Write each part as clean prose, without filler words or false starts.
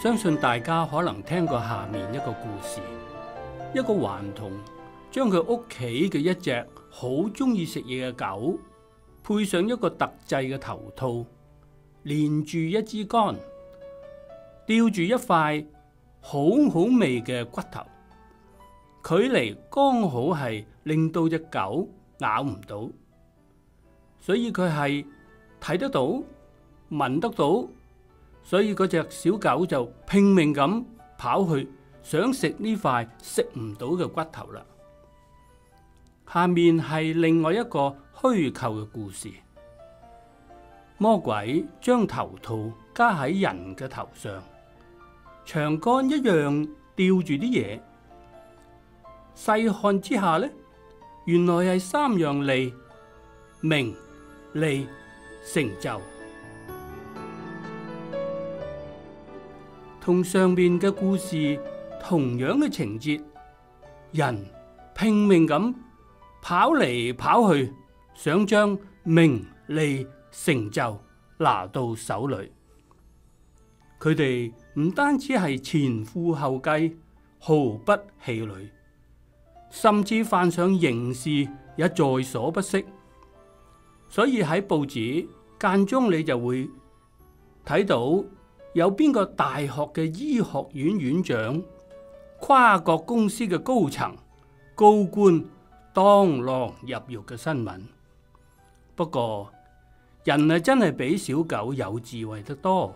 相信大家可能聽過下面一個故事：一個頑童將佢屋企嘅一隻好中意食嘢嘅狗，配上一個特製嘅頭套，連住一支竿，吊住一塊好好味嘅骨頭，距離剛好係令到隻狗咬唔到，所以佢係睇得到、聞得到，所以嗰隻小狗就拼命咁跑去想食呢塊食唔到嘅骨頭啦。下面係另外一個虛構嘅故事。魔鬼將頭套加喺人嘅頭上，長杆一樣吊住啲嘢。細看之下呢，原來係三樣利：名、利、成就。同上面嘅故事同樣嘅情節，人拼命咁跑嚟跑去，想將名、利、成就拿到手裏。佢哋唔單止係前赴後繼，毫不氣餒，甚至犯上刑事也在所不惜。所以喺報紙間中你就會睇到有邊個大學嘅醫學院院長、跨國公司嘅高層、高官當狼入獄嘅新聞。不過人啊，真係比小狗有智慧得多，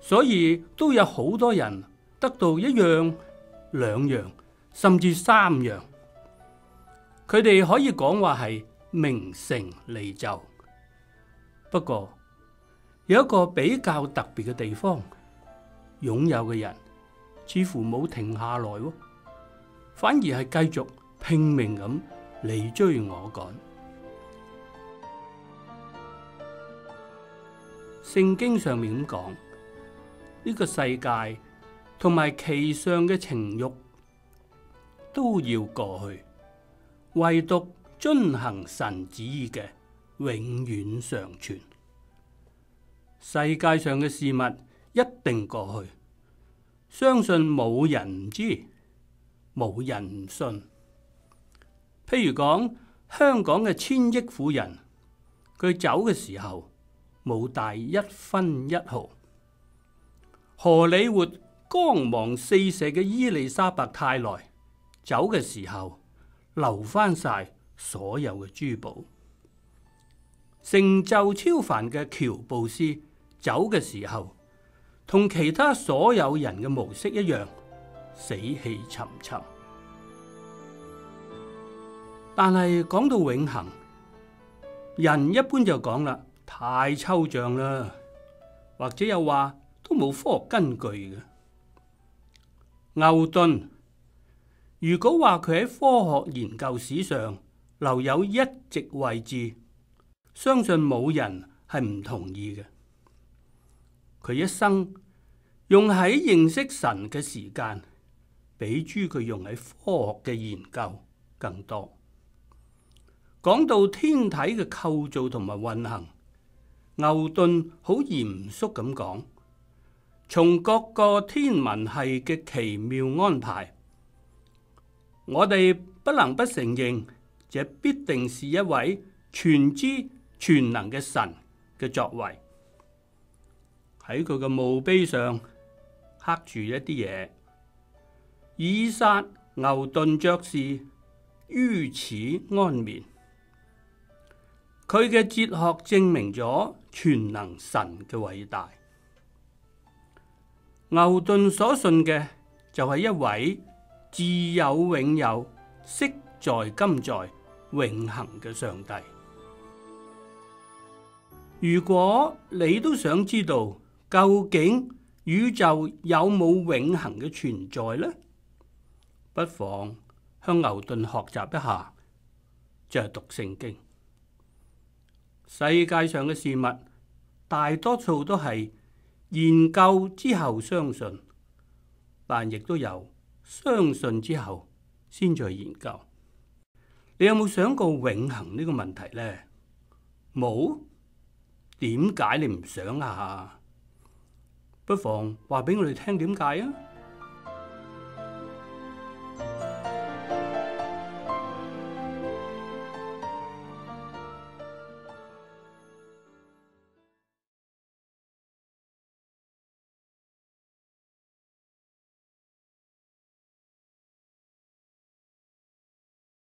所以都有好多人得到一樣、兩樣，甚至三樣。佢哋可以講話係名成利就。不過有一個比較特別嘅地方，擁有嘅人似乎冇停下來，反而係繼續拼命咁你追我趕。聖經上面咁講，呢個世界同埋其上嘅情慾都要過去，唯獨遵行神旨意嘅永遠常存。世界上嘅事物一定過去，相信冇人唔知，冇人唔信。譬如講香港嘅千億婦人，佢走嘅時候冇帶一分一毫；荷里活光芒四射嘅伊麗莎白太來走嘅時候，留翻晒所有嘅珠寶；成就超凡嘅喬布斯走嘅時候，同其他所有人嘅模式一樣，死氣沉沉。但係講到永恆，人一般就講啦，太抽象啦，或者又話都冇科學根據嘅。牛頓如果話佢喺科學研究史上留有一席位置，相信冇人係唔同意嘅。佢一生用喺認識神嘅時間，比諸佢用喺科學嘅研究更多。講到天體嘅構造同埋運行，牛頓好嚴肅咁講，從各個天文系嘅奇妙安排，我哋不能不承認，這必定是一位全知全能嘅神嘅作為。喺佢嘅墓碑上刻住一啲嘢，以撒牛頓爵士於此安眠。佢嘅哲學證明咗全能神嘅偉大。牛頓所信嘅就係一位自有永有、昔在今在、永恆嘅上帝。如果你都想知道究竟宇宙有冇永恆嘅存在呢？不妨向牛頓學習一下，就係讀聖經。世界上嘅事物大多數都係研究之後相信，但亦都有相信之後先再研究。你有冇想過永恆呢個問題呢？冇？點解你唔想下？不妨話俾我哋聽點解啊？